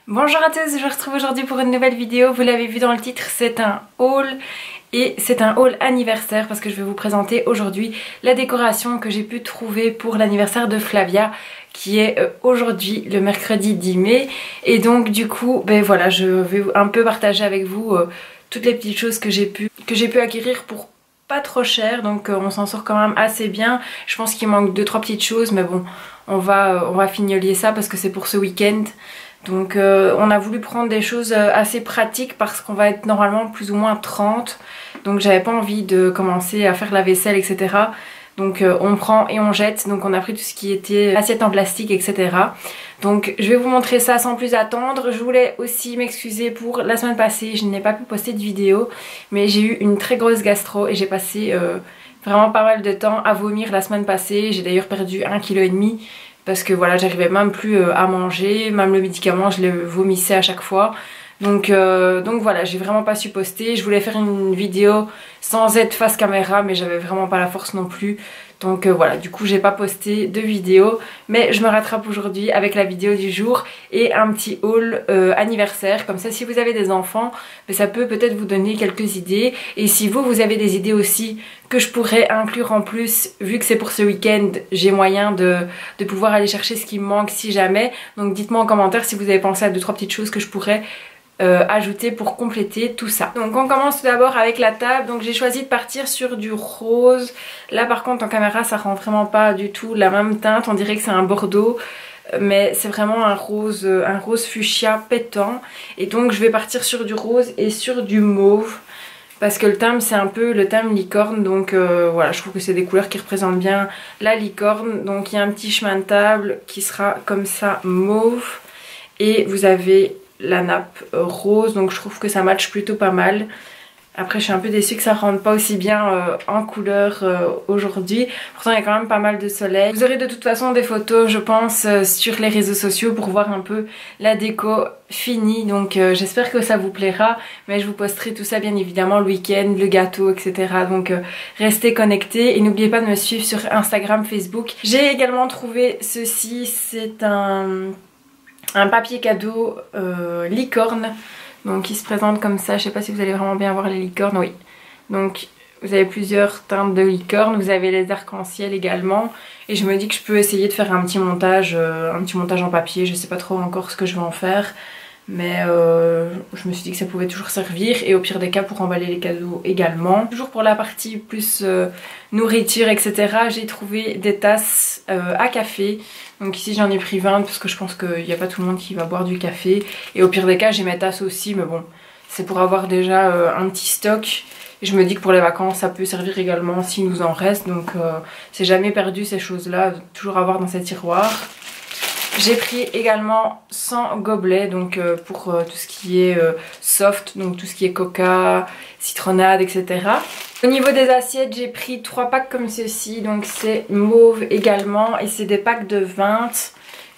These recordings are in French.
Bonjour à tous, je vous retrouve aujourd'hui pour une nouvelle vidéo. Vous l'avez vu dans le titre, c'est un haul. Et c'est un haul anniversaire parce que je vais vous présenter aujourd'hui la décoration que j'ai pu trouver pour l'anniversaire de Flavia qui est aujourd'hui le mercredi 10 mai. Et donc du coup, ben voilà, je vais un peu partager avec vous toutes les petites choses que j'ai pu acquérir pour pas trop cher. Donc on s'en sort quand même assez bien. Je pense qu'il manque 2-3 petites choses mais bon, on va fignoler ça parce que c'est pour ce week-end. Donc on a voulu prendre des choses assez pratiques parce qu'on va être normalement plus ou moins 30. Donc j'avais pas envie de commencer à faire la vaisselle, etc. Donc on prend et on jette. Donc on a pris tout ce qui était assiettes en plastique, etc. Donc je vais vous montrer ça sans plus attendre. Je voulais aussi m'excuser pour la semaine passée. Je n'ai pas pu poster de vidéo. Mais j'ai eu une très grosse gastro et j'ai passé vraiment pas mal de temps à vomir la semaine passée. J'ai d'ailleurs perdu 1,5 kg. Parce que voilà, j'arrivais même plus à manger, même le médicament je le vomissais à chaque fois. Donc voilà, j'ai vraiment pas su poster. Je voulais faire une vidéo sans être face caméra mais j'avais vraiment pas la force non plus. Donc voilà, du coup j'ai pas posté de vidéo. Mais je me rattrape aujourd'hui avec la vidéo du jour et un petit haul anniversaire. Comme ça si vous avez des enfants, ça peut peut-être vous donner quelques idées. Et si vous avez des idées aussi que je pourrais inclure en plus, vu que c'est pour ce week-end, j'ai moyen de pouvoir aller chercher ce qui me manque si jamais. Donc dites-moi en commentaire si vous avez pensé à 2-3 petites choses que je pourrais ajouter pour compléter tout ça. Donc on commence tout d'abord avec la table. Donc j'ai choisi de partir sur du rose. Là par contre en caméra ça rend vraiment pas du tout la même teinte. On dirait que c'est un bordeaux. Mais c'est vraiment un rose fuchsia pétant. Et donc je vais partir sur du rose et sur du mauve. Parce que le thème c'est un peu le thème licorne. Donc voilà, je trouve que c'est des couleurs qui représentent bien la licorne. Donc il y a un petit chemin de table qui sera comme ça mauve. Et vous avez la nappe rose, donc je trouve que ça match plutôt pas mal. Après je suis un peu déçue que ça rentre pas aussi bien en couleur aujourd'hui. Pourtant il y a quand même pas mal de soleil. Vous aurez de toute façon des photos je pense sur les réseaux sociaux pour voir un peu la déco finie. Donc j'espère que ça vous plaira. Mais je vous posterai tout ça bien évidemment le week-end, le gâteau, etc. Donc restez connectés et n'oubliez pas de me suivre sur Instagram, Facebook. J'ai également trouvé ceci, c'est un papier cadeau licorne, donc il se présente comme ça. Je sais pas si vous allez vraiment bien voir les licornes, oui. Donc vous avez plusieurs teintes de licorne, vous avez les arcs-en-ciel également. Et je me dis que je peux essayer de faire un petit montage en papier. Je sais pas trop encore ce que je vais en faire. Mais je me suis dit que ça pouvait toujours servir et au pire des cas pour emballer les cadeaux également. Toujours pour la partie plus nourriture, etc. j'ai trouvé des tasses à café. Donc ici j'en ai pris 20 parce que je pense qu'il n'y a pas tout le monde qui va boire du café. Et au pire des cas j'ai mes tasses aussi, mais bon, c'est pour avoir déjà un petit stock. Et je me dis que pour les vacances ça peut servir également s'il nous en reste. Donc c'est jamais perdu ces choses-là, toujours avoir dans ces tiroirs. J'ai pris également 100 gobelets, donc pour tout ce qui est soft, donc tout ce qui est coca, citronnade, etc. Au niveau des assiettes, j'ai pris 3 packs comme ceci, donc c'est mauve également et c'est des packs de 20.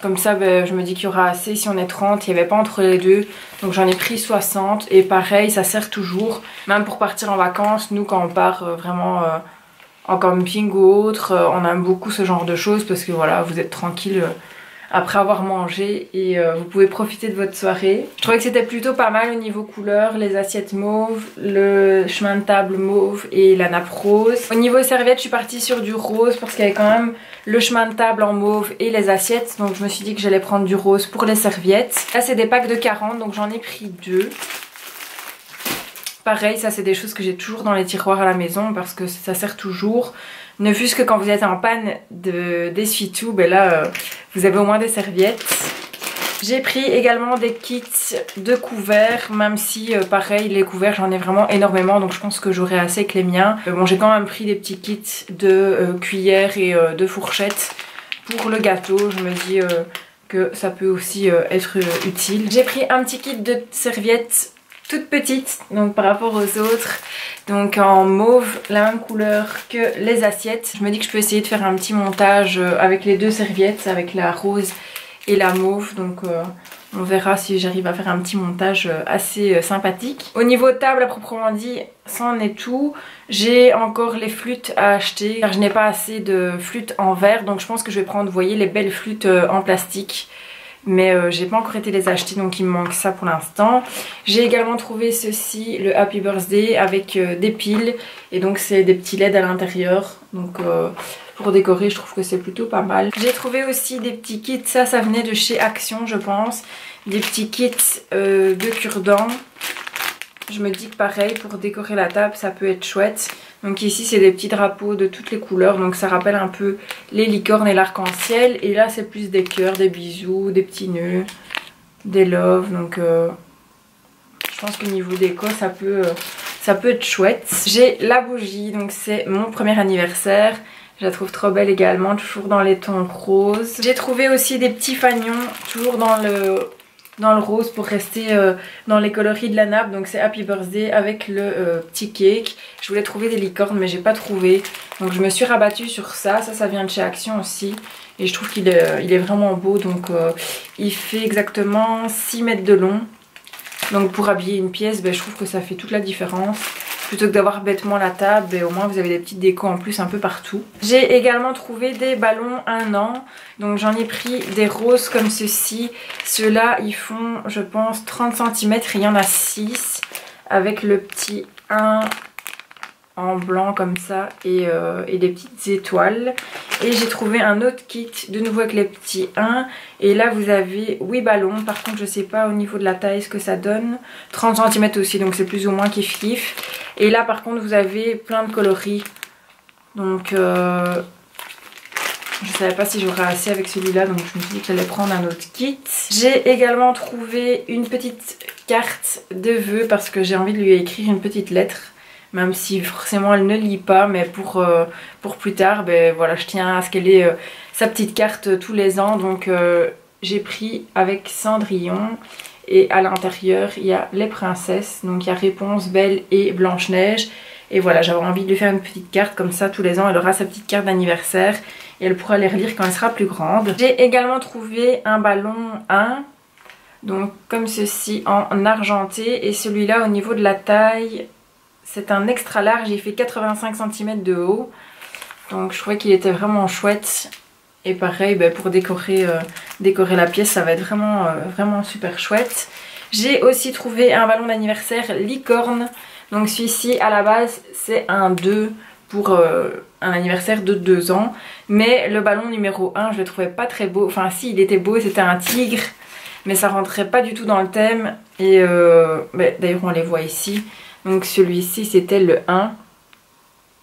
Comme ça, ben, je me dis qu'il y aura assez si on est 30, il n'y avait pas entre les deux. Donc j'en ai pris 60 et pareil, ça sert toujours. Même pour partir en vacances, nous quand on part vraiment en camping ou autre, on aime beaucoup ce genre de choses parce que voilà, vous êtes tranquille après avoir mangé et vous pouvez profiter de votre soirée. Je trouvais que c'était plutôt pas mal au niveau couleur, les assiettes mauves, le chemin de table mauve et la nappe rose. Au niveau serviettes, je suis partie sur du rose parce qu'il y avait quand même le chemin de table en mauve et les assiettes. Donc je me suis dit que j'allais prendre du rose pour les serviettes. Là c'est des packs de 40, donc j'en ai pris 2. Pareil, ça c'est des choses que j'ai toujours dans les tiroirs à la maison parce que ça sert toujours. Ne fût-ce que quand vous êtes en panne d'essuie-tout, ben là vous avez au moins des serviettes. J'ai pris également des kits de couverts, même si pareil les couverts j'en ai vraiment énormément donc je pense que j'aurai assez avec les miens. Bon j'ai quand même pris des petits kits de cuillères et de fourchettes pour le gâteau. Je me dis que ça peut aussi être utile. J'ai pris un petit kit de serviettes toute petite donc par rapport aux autres, donc en mauve, la même couleur que les assiettes. Je me dis que je peux essayer de faire un petit montage avec les deux serviettes, avec la rose et la mauve. Donc on verra si j'arrive à faire un petit montage assez sympathique. Au niveau table à proprement dit, ça en est tout. J'ai encore les flûtes à acheter car je n'ai pas assez de flûtes en verre, donc je pense que je vais prendre, vous voyez, les belles flûtes en plastique. Mais j'ai pas encore été les acheter, donc il me manque ça pour l'instant. J'ai également trouvé ceci, le Happy Birthday avec des piles. Et donc c'est des petits LED à l'intérieur. Donc pour décorer, je trouve que c'est plutôt pas mal. J'ai trouvé aussi des petits kits, ça venait de chez Action je pense. Des petits kits de cure-dents. Je me dis que pareil, pour décorer la table, ça peut être chouette. Donc ici, c'est des petits drapeaux de toutes les couleurs. Donc ça rappelle un peu les licornes et l'arc-en-ciel. Et là, c'est plus des cœurs, des bisous, des petits nœuds, des loves. Donc je pense que niveau déco, ça peut être chouette. J'ai la bougie, donc c'est mon premier anniversaire. Je la trouve trop belle également, toujours dans les tons roses. J'ai trouvé aussi des petits fanions, toujours dans le rose pour rester dans les coloris de la nappe. Donc c'est Happy Birthday avec le petit cake. Je voulais trouver des licornes mais j'ai pas trouvé. Donc je me suis rabattue sur ça. Ça vient de chez Action aussi. Et je trouve qu'il est vraiment beau. Donc il fait exactement 6 mètres de long. Donc pour habiller une pièce, je trouve que ça fait toute la différence. Plutôt que d'avoir bêtement la table, au moins vous avez des petites décos en plus un peu partout. J'ai également trouvé des ballons 1 an. Donc j'en ai pris des roses comme ceci. Ceux-là ils font je pense 30 cm et il y en a 6. Avec le petit 1 en blanc comme ça et des petites étoiles. Et j'ai trouvé un autre kit de nouveau avec les petits 1. Et là vous avez 8 ballons. Par contre je sais pas au niveau de la taille ce que ça donne. 30 cm aussi, donc c'est plus ou moins kiff kiff. Et là par contre vous avez plein de coloris. Donc je savais pas si j'aurais assez avec celui-là, donc je me suis dit que j'allais prendre un autre kit. J'ai également trouvé une petite carte de vœux parce que j'ai envie de lui écrire une petite lettre. Même si forcément elle ne lit pas, mais pour plus tard, voilà, je tiens à ce qu'elle ait sa petite carte tous les ans. Donc j'ai pris avec Cendrillon et à l'intérieur il y a les princesses. Donc il y a Réponse, Belle et Blanche-Neige. Et voilà, j'avais envie de lui faire une petite carte comme ça tous les ans. Elle aura sa petite carte d'anniversaire et elle pourra les relire quand elle sera plus grande. J'ai également trouvé un ballon 1. Donc comme ceci en argenté. Et celui-là au niveau de la taille... C'est un extra large, il fait 85 cm de haut. Donc je trouvais qu'il était vraiment chouette. Et pareil, pour décorer la pièce, ça va être vraiment super chouette. J'ai aussi trouvé un ballon d'anniversaire licorne. Donc celui-ci, à la base, c'est un 2 pour un anniversaire de 2 ans. Mais le ballon numéro 1, je le trouvais pas très beau. Enfin si, il était beau, c'était un tigre. Mais ça rentrait pas du tout dans le thème. Et d'ailleurs, on les voit ici. Donc celui-ci c'était le 1.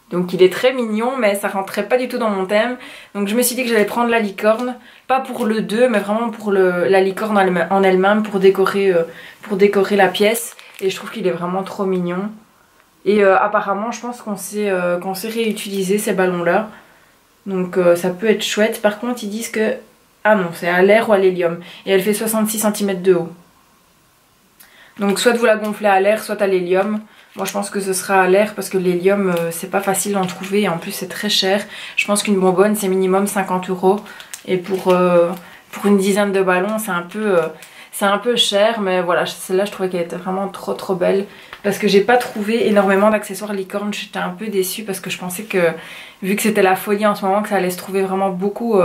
Donc il est très mignon mais ça rentrait pas du tout dans mon thème. Donc je me suis dit que j'allais prendre la licorne. Pas pour le 2 mais vraiment pour la licorne en elle-même pour décorer la pièce. Et je trouve qu'il est vraiment trop mignon. Et apparemment je pense qu'on sait réutiliser ces ballons là. Donc ça peut être chouette. Par contre ils disent que... Ah non, c'est à l'air ou à l'hélium. Et elle fait 66 cm de haut. Donc soit vous la gonflez à l'air, soit à l'hélium. Moi je pense que ce sera à l'air parce que l'hélium c'est pas facile d'en trouver et en plus c'est très cher. Je pense qu'une bonbonne c'est minimum 50 €. Et pour une dizaine de ballons c'est un peu cher. Mais voilà, celle-là je trouvais qu'elle était vraiment trop belle. Parce que j'ai pas trouvé énormément d'accessoires licorne. J'étais un peu déçue parce que je pensais que vu que c'était la folie en ce moment que ça allait se trouver vraiment beaucoup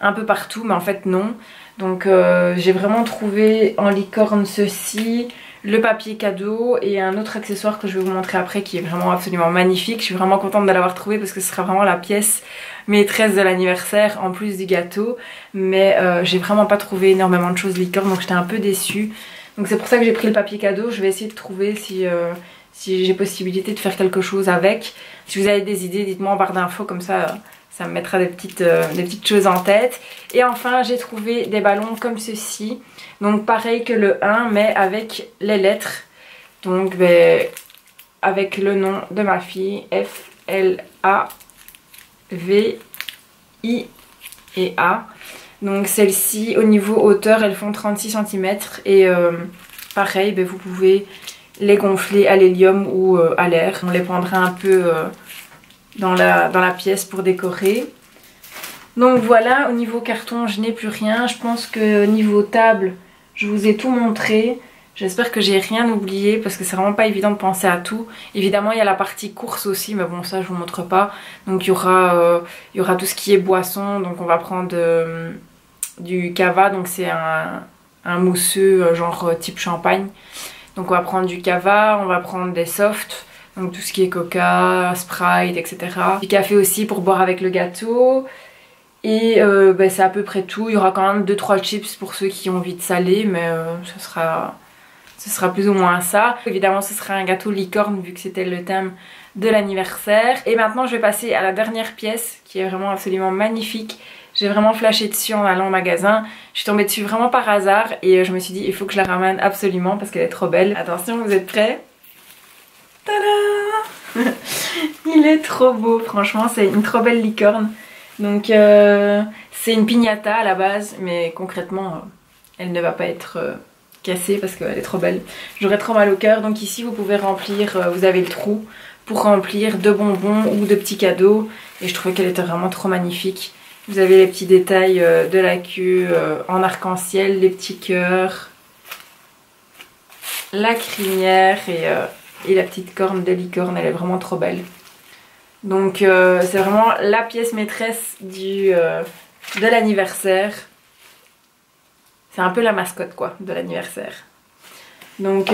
un peu partout. Mais en fait non. Donc j'ai vraiment trouvé en licorne ceci, le papier cadeau et un autre accessoire que je vais vous montrer après qui est vraiment absolument magnifique. Je suis vraiment contente de l'avoir trouvé parce que ce sera vraiment la pièce maîtresse de l'anniversaire en plus du gâteau. Mais j'ai vraiment pas trouvé énormément de choses licorne donc j'étais un peu déçue. Donc c'est pour ça que j'ai pris le papier cadeau. Je vais essayer de trouver si j'ai possibilité de faire quelque chose avec. Si vous avez des idées, dites-moi en barre d'infos comme ça... Ça me mettra des petites choses en tête. Et enfin, j'ai trouvé des ballons comme ceci. Donc pareil que le 1, mais avec les lettres. Donc avec le nom de ma fille. F, L, A, V, I et A. Donc celles-ci, au niveau hauteur, elles font 36 cm. Et pareil, vous pouvez les gonfler à l'hélium ou à l'air. On les prendra un peu... dans la pièce pour décorer. Donc voilà, au niveau carton je n'ai plus rien. Je pense que niveau table je vous ai tout montré. J'espère que j'ai rien oublié parce que c'est vraiment pas évident de penser à tout. Évidemment il y a la partie course aussi mais bon ça je vous montre pas. Donc il y aura tout ce qui est boisson. Donc on va prendre du cava, donc c'est un mousseux genre type champagne. Donc on va prendre du cava, on va prendre des softs, donc tout ce qui est coca, Sprite, etc. Du café aussi pour boire avec le gâteau. Et c'est à peu près tout. Il y aura quand même 2-3 chips pour ceux qui ont envie de saler, mais ce sera plus ou moins ça. Évidemment ce sera un gâteau licorne vu que c'était le thème de l'anniversaire. Et maintenant je vais passer à la dernière pièce qui est vraiment absolument magnifique. J'ai vraiment flashé dessus en allant au magasin. Je suis tombée dessus vraiment par hasard et je me suis dit il faut que je la ramène absolument parce qu'elle est trop belle. Attention, vous êtes prêts? Tada! Il est trop beau, franchement c'est une trop belle licorne. Donc c'est une piñata à la base, mais concrètement elle ne va pas être cassée parce qu'elle est trop belle. J'aurais trop mal au cœur, donc ici vous pouvez remplir, vous avez le trou pour remplir de bonbons ou de petits cadeaux. Et je trouvais qu'elle était vraiment trop magnifique. Vous avez les petits détails de la queue en arc-en-ciel, les petits cœurs, la crinière et la petite corne de licorne, elle est vraiment trop belle. Donc c'est vraiment la pièce maîtresse de l'anniversaire. C'est un peu la mascotte quoi de l'anniversaire. Donc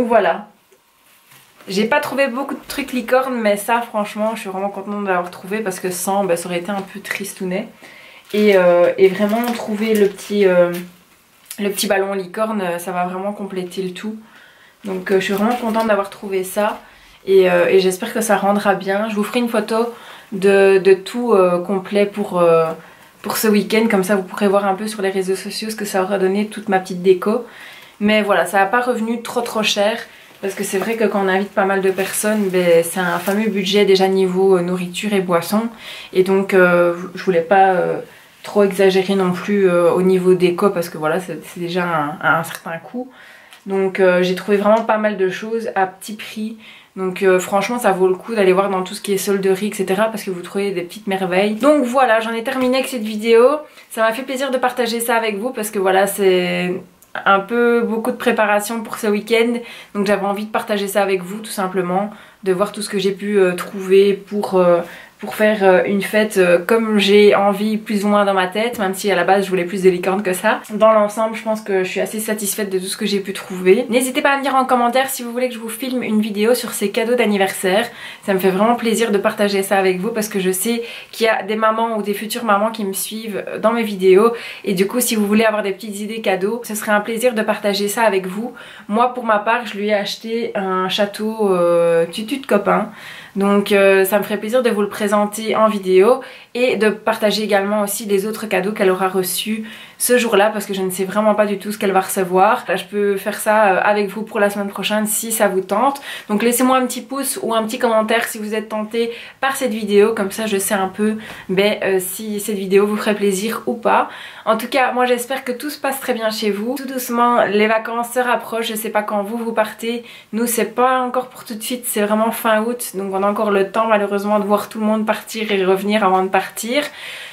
voilà. J'ai pas trouvé beaucoup de trucs licorne, mais ça franchement je suis vraiment contente de l'avoir trouvé parce que sans ça aurait été un peu tristounet. Et vraiment trouver le petit ballon licorne, ça va vraiment compléter le tout. Donc je suis vraiment contente d'avoir trouvé ça. Et j'espère que ça rendra bien. Je vous ferai une photo de tout complet pour ce week-end. Comme ça vous pourrez voir un peu sur les réseaux sociaux ce que ça aura donné, toute ma petite déco. Mais voilà, ça n'a pas revenu trop cher. Parce que c'est vrai que quand on invite pas mal de personnes, c'est un fameux budget déjà niveau nourriture et boisson. Et donc je voulais pas trop exagérer non plus au niveau déco parce que voilà c'est déjà un certain coût. Donc j'ai trouvé vraiment pas mal de choses à petit prix. Donc franchement ça vaut le coup d'aller voir dans tout ce qui est solderie etc. parce que vous trouvez des petites merveilles. Donc voilà, j'en ai terminé avec cette vidéo. Ça m'a fait plaisir de partager ça avec vous parce que voilà c'est un peu beaucoup de préparation pour ce week-end. Donc j'avais envie de partager ça avec vous tout simplement. De voir tout ce que j'ai pu trouver pour faire une fête comme j'ai envie plus ou moins dans ma tête, même si à la base je voulais plus de licorne que ça. Dans l'ensemble je pense que je suis assez satisfaite de tout ce que j'ai pu trouver. N'hésitez pas à me dire en commentaire si vous voulez que je vous filme une vidéo sur ces cadeaux d'anniversaire. Ça me fait vraiment plaisir de partager ça avec vous parce que je sais qu'il y a des mamans ou des futures mamans qui me suivent dans mes vidéos et du coup si vous voulez avoir des petites idées cadeaux, ce serait un plaisir de partager ça avec vous. Moi pour ma part je lui ai acheté un château tutu de copain. Donc ça me ferait plaisir de vous le présenter en vidéo et de partager également aussi les autres cadeaux qu'elle aura reçus ce jour-là parce que je ne sais vraiment pas du tout ce qu'elle va recevoir. Là, je peux faire ça avec vous pour la semaine prochaine si ça vous tente. Donc laissez-moi un petit pouce ou un petit commentaire si vous êtes tenté par cette vidéo, comme ça je sais un peu si cette vidéo vous ferait plaisir ou pas. En tout cas, moi j'espère que tout se passe très bien chez vous. Tout doucement, les vacances se rapprochent, je sais pas quand vous partez. Nous c'est pas encore pour tout de suite, c'est vraiment fin août, donc on a encore le temps malheureusement de voir tout le monde partir et revenir avant de partir.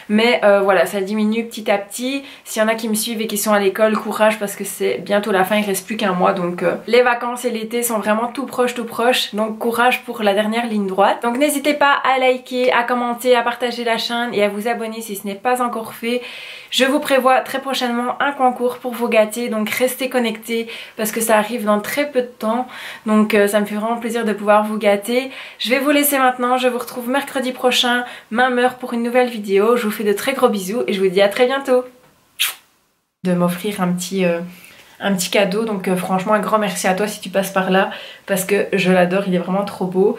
Mais voilà, ça diminue petit à petit. S'il y en a qui me suivent et qui sont à l'école, courage parce que c'est bientôt la fin, il reste plus qu'un mois. Donc les vacances et l'été sont vraiment tout proches. Donc courage pour la dernière ligne droite. Donc n'hésitez pas à liker, à commenter, à partager la chaîne et à vous abonner si ce n'est pas encore fait. Je vous prévois très prochainement un concours pour vous gâter. Donc restez connectés parce que ça arrive dans très peu de temps. Donc ça me fait vraiment plaisir de pouvoir vous gâter. Je vais vous laisser maintenant. Je vous retrouve mercredi prochain, même heure pour une nouvelle vidéo. Je vous fais de très gros bisous et je vous dis à très bientôt. De m'offrir un petit cadeau, donc franchement un grand merci à toi si tu passes par là parce que je l'adore, il est vraiment trop beau.